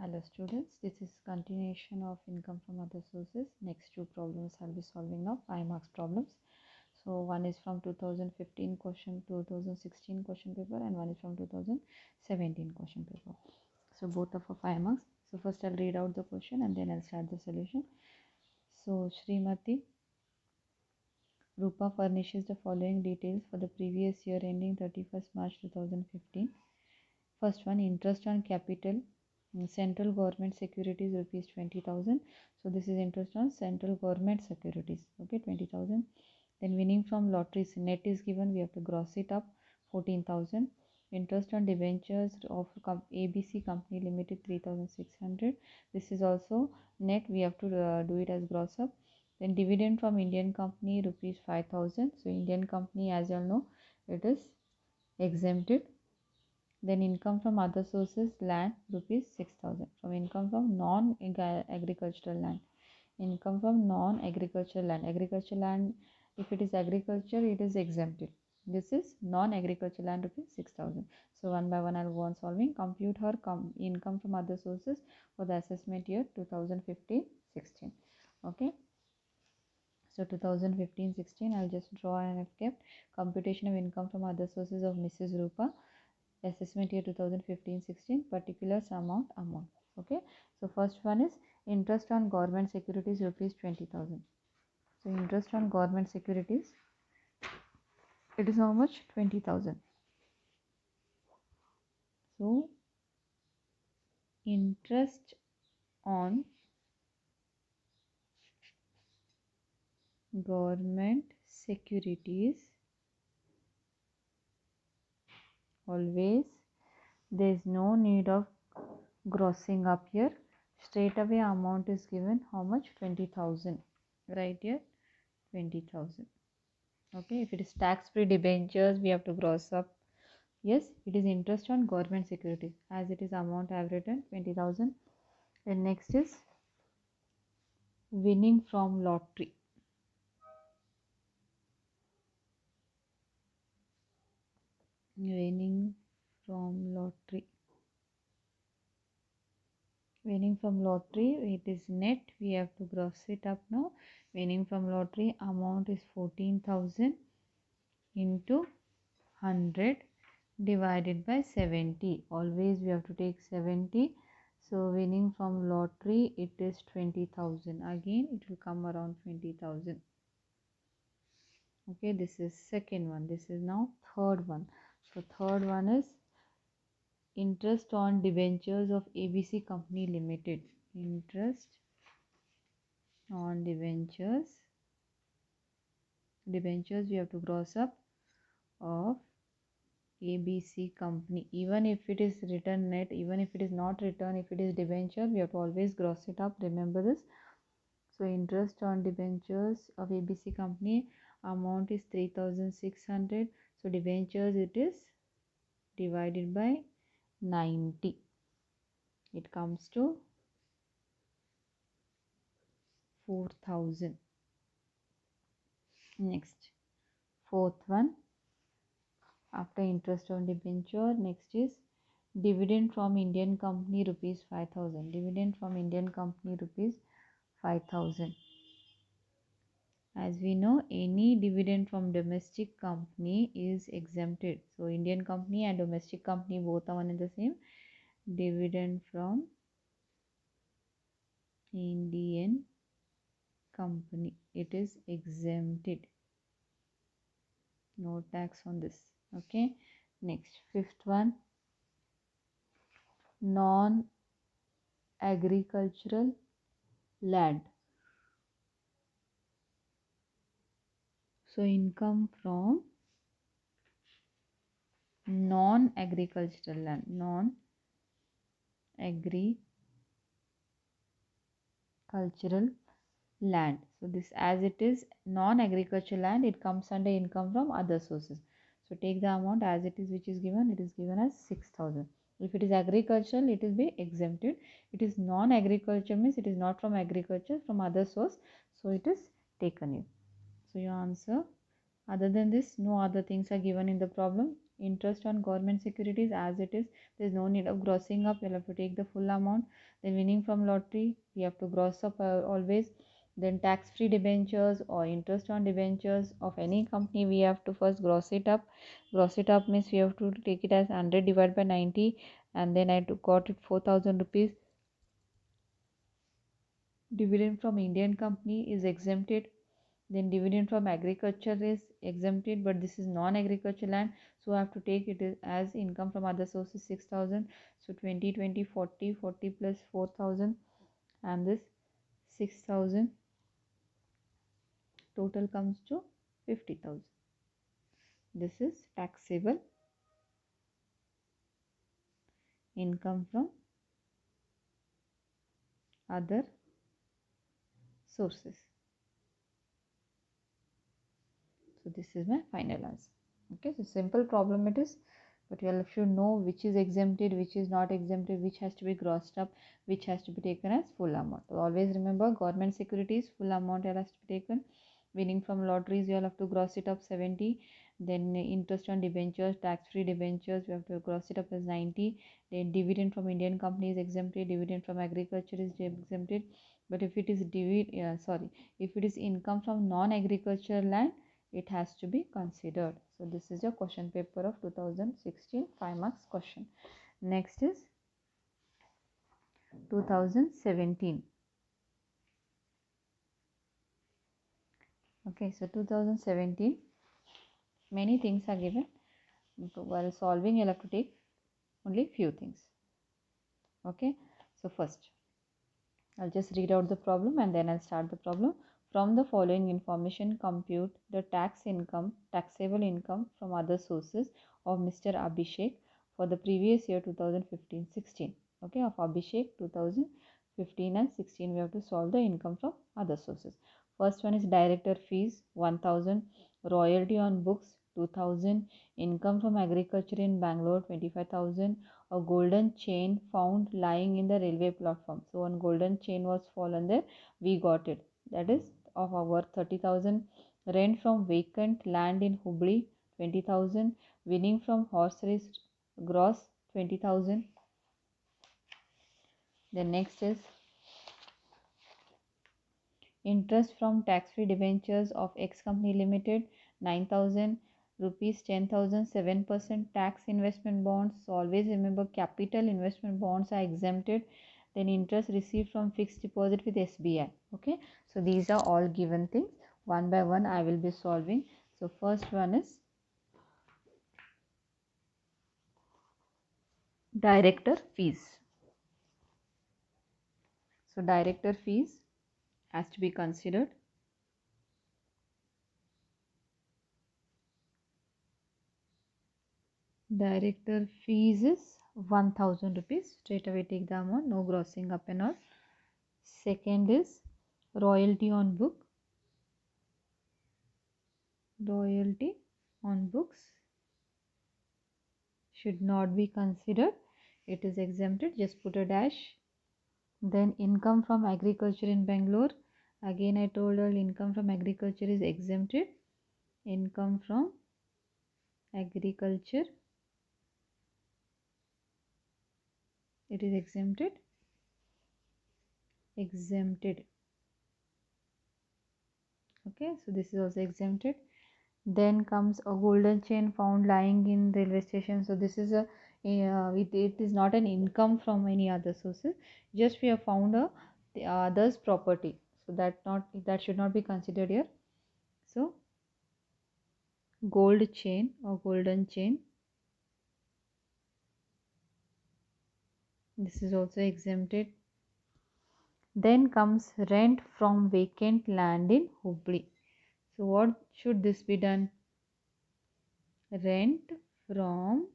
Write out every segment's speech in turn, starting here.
Hello students, this is continuation of income from other sources. Next two problems I'll be solving now, 5 marks problems. So one is from 2015 question, 2016 question paper, and one is from 2017 question paper. So both are for 5 marks. So first I'll read out the question and then I'll start the solution. So Srimati Rupa furnishes the following details for the previous year ending 31st March 2015. First one, interest on capital central government securities rupees 20,000. So this is interest on central government securities. Okay, 20,000. Then winning from lotteries, net is given, we have to gross it up, 14,000. Interest on debentures of ABC Company Limited 3,600. This is also net, we have to do it as gross up. Then dividend from Indian company rupees 5,000. So Indian company, as you all know, it is exempted. Then income from other sources, land rupees 6,000. From income from non-agricultural land, income from non-agricultural land, agricultural land, if it is agriculture, it is exempted. This is non-agricultural land rupees 6,000. So one by one I'll go on solving. Compute her income from other sources for the assessment year 2015-16. Okay. So 2015-16, I'll just draw and have kept computation of income from other sources of Mrs. Rupa. Assessment year 2015-16, particulars amount. Okay, so first one is interest on government securities rupees 20,000. So interest on government securities, it is how much? 20,000. So interest on government securities, always there is no need of grossing up here, straight away amount is given, how much? 20,000. Right here, 20,000. Okay, if it is tax free debentures, we have to gross up. Yes, it is interest on government securities, as it is amount I have written 20,000. And next is winning from lottery. Winning from lottery. Winning from lottery, it is net, we have to gross it up now. Winning from lottery amount is 14,000 into 100 divided by 70. Always we have to take 70. So winning from lottery, it is 20,000. Again it will come around 20,000. Okay, this is second one. This is now third one. So third one is interest on debentures of ABC Company Limited. Interest on debentures. Debentures we have to gross up of ABC Company. Even if it is written net, even if it is not written, if it is debenture, we have to always gross it up. Remember this. So interest on debentures of ABC Company amount is 3,600. So debentures, it is divided by 90. It comes to 4,000. Next, fourth one, after interest on debenture, next is dividend from Indian company rupees 5,000. Dividend from Indian company rupees 5,000. As we know, any dividend from domestic company is exempted. So Indian company and domestic company both are one and the same. Dividend from Indian company, it is exempted. No tax on this. Okay. Next, fifth one, non-agricultural land. So income from non-agricultural land, non-agricultural land. So this, as it is non-agricultural land, it comes under income from other sources. So take the amount as it is, which is given. It is given as 6,000. If it is agricultural, it will be exempted. It is non-agriculture, means it is not from agriculture, from other source. So it is taken in. So your answer, other than this, no other things are given in the problem. interest on government securities as it is. There is no need of grossing up. You'll have to take the full amount. Then winning from lottery, we have to gross up always. Then tax free debentures or interest on debentures of any company, we have to first gross it up. Gross it up means we have to take it as 100 divided by 90, and then I got it 4,000 rupees. Dividend from Indian company is exempted. Then dividend from agriculture is exempted, but this is non-agriculture land, so I have to take it as income from other sources 6,000. So 20 20 40 40 plus 4,000, and this 6,000 total comes to 50,000. This is taxable income from other sources. So this is my final answer. Okay, so simple problem it is, but you should know which is exempted, which is not exempted, which has to be grossed up, which has to be taken as full amount. So always remember, government securities full amount has to be taken. Winning from lotteries, you all have to gross it up 70. Then interest on debentures, tax free debentures, we have to gross it up as 90. Then dividend from Indian company is exempted, dividend from agriculture is exempted. But if it is if it is income from non-agriculture land, it has to be considered. So this is your question paper of 2016 5 marks question. Next is 2017. Okay, so 2017, many things are given. While solving, you'll have to take only few things. Okay, so first I'll just read out the problem and then I'll start the problem. From the following information, compute the taxable income from other sources of Mr. Abhishek for the previous year 2015-16. Okay, of Abhishek 2015 and 16, we have to solve the income from other sources. First one is director fees 1,000, royalty on books 2,000, income from agriculture in Bangalore 25,000, a golden chain found lying in the railway platform. So one golden chain was fallen there, we got it, that is of our 30,000. Rent from vacant land in Hubli 20,000. Winning from horse race gross 20,000. The next is interest from tax free debentures of X company limited 9,000 rupees, 10,000, 7% tax investment bonds. So always remember, capital investment bonds are exempted. Then interest received from fixed deposit with SBI. Okay, so these are all given things. One by one I will be solving. So first one is director fees. So director fees has to be considered. Director fees is 1,000 rupees. Straight away take the amount, no grossing up and all. Second is royalty on book. Royalty on books should not be considered. It is exempted. Just put a dash. Then income from agriculture in Bangalore. Again I told her income from agriculture is exempted. Income from agriculture, it is exempted. Okay, so this is also exempted. Then comes a golden chain found lying in railway station. So this is it is not an income from any other sources, just we have found the others property, so that should not be considered here. So gold chain or golden chain, this is also exempted. Then comes rent from vacant land in Hubli. So what should this be done? Rent from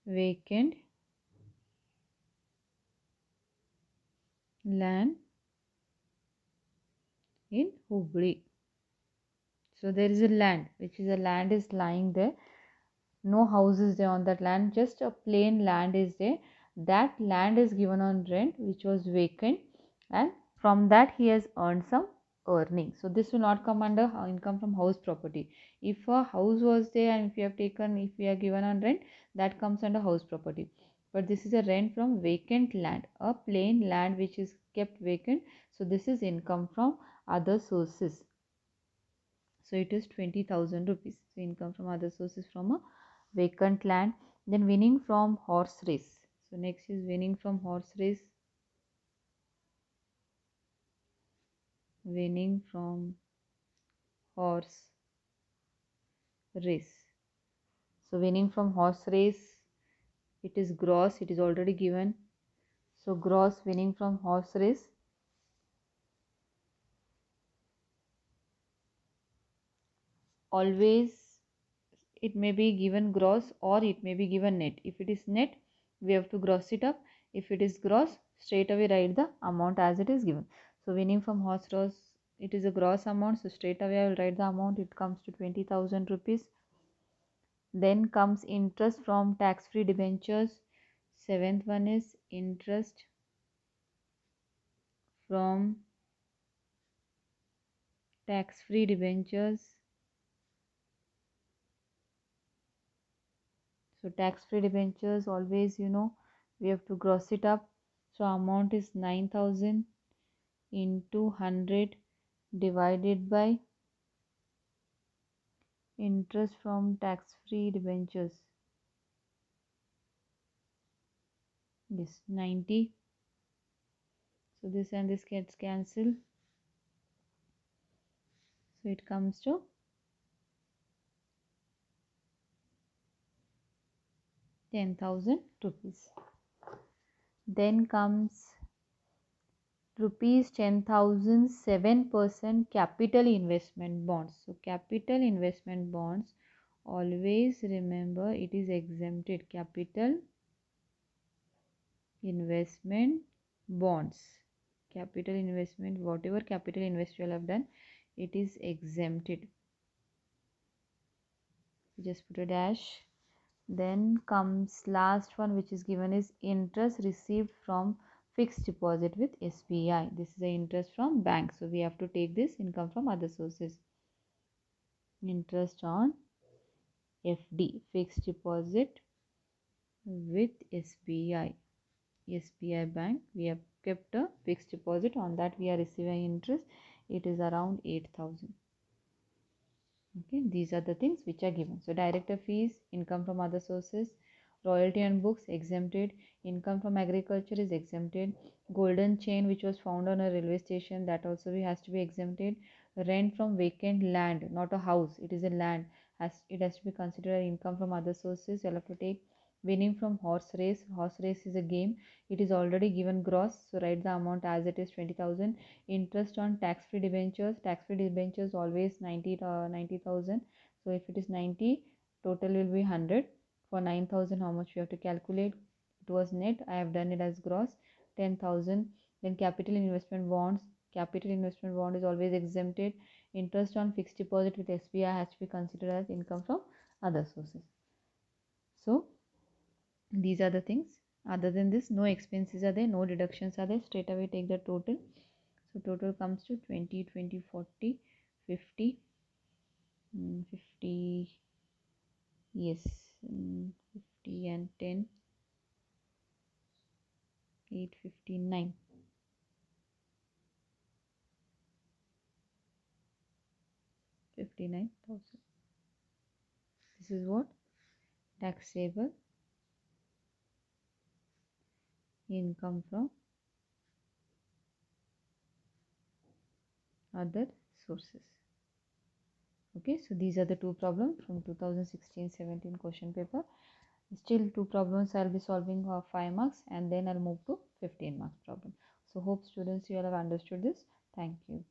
vacant land in Hubli. So there is a land, which is a land is lying there. No house is there on that land, just a plain land is there. That land is given on rent, which was vacant, and from that he has earned some earning. So this will not come under income from house property. If a house was there and if you have taken, if we are given on rent, that comes under house property. But this is a rent from vacant land, a plain land which is kept vacant. So this is income from other sources. So it is 20,000 rupees. So income from other sources from a vacant land. Then winning from horse race. So next is winning from horse race. Winning from horse race. So winning from horse race, it is gross, it is already given. So gross winning from horse race. Always it may be given gross or it may be given net. If it is net, we have to gross it up. If it is gross, straight away write the amount as it is given. So winning from horse race, it is a gross amount. So straight away I will write the amount. It comes to 20,000 rupees. Then comes interest from tax-free debentures. Seventh one is interest from tax-free debentures. So tax-free debentures, always we have to gross it up. So amount is 9,000 into 100 divided by interest from tax-free debentures. Yes, 90. So this and this gets cancelled. So it comes to 10,000 rupees. Then comes rupees 10,000 7% capital investment bonds. So capital investment bonds, always remember it is exempted. Capital investment bonds, capital investment, whatever capital invest you have done, it is exempted. Just put a dash. Then comes last one, which is given is interest received from fixed deposit with SBI. This is the interest from bank. So we have to take this income from other sources. Interest on FD, fixed deposit with SBI. SBI bank. We have kept a fixed deposit, on that we are receiving interest. It is around 8,000. Okay, these are the things which are given. So director fees, income from other sources, royalty on books exempted, income from agriculture is exempted, golden chain which was found on a railway station, that also has to be exempted, rent from vacant land, not a house, it is a land, it has to be considered income from other sources. You'll have to take winning from horse race. Horse race is a game, it is already given gross, so write the amount as it is 20,000. Interest on tax-free debentures. Tax-free debentures always 90,000. So if it is 90, total will be 100. For 9,000, how much we have to calculate? It was net. I have done it as gross, 10,000. Then capital investment bonds. Capital investment bond is always exempted. Interest on fixed deposit with SBI has to be considered as income from other sources. So these are the things. Other than this, no expenses are there, no deductions are there. Straight away take the total. So total comes to 20, 20, 40, 50, 50, yes, 50 and 10, 859. 59,000. This is what? Taxable income from other sources. Okay, so these are the two problems from 2016-17 question paper. Still two problems I'll be solving 5 marks, and then I'll move to 15 marks problem. So hope students you all have understood this. Thank you.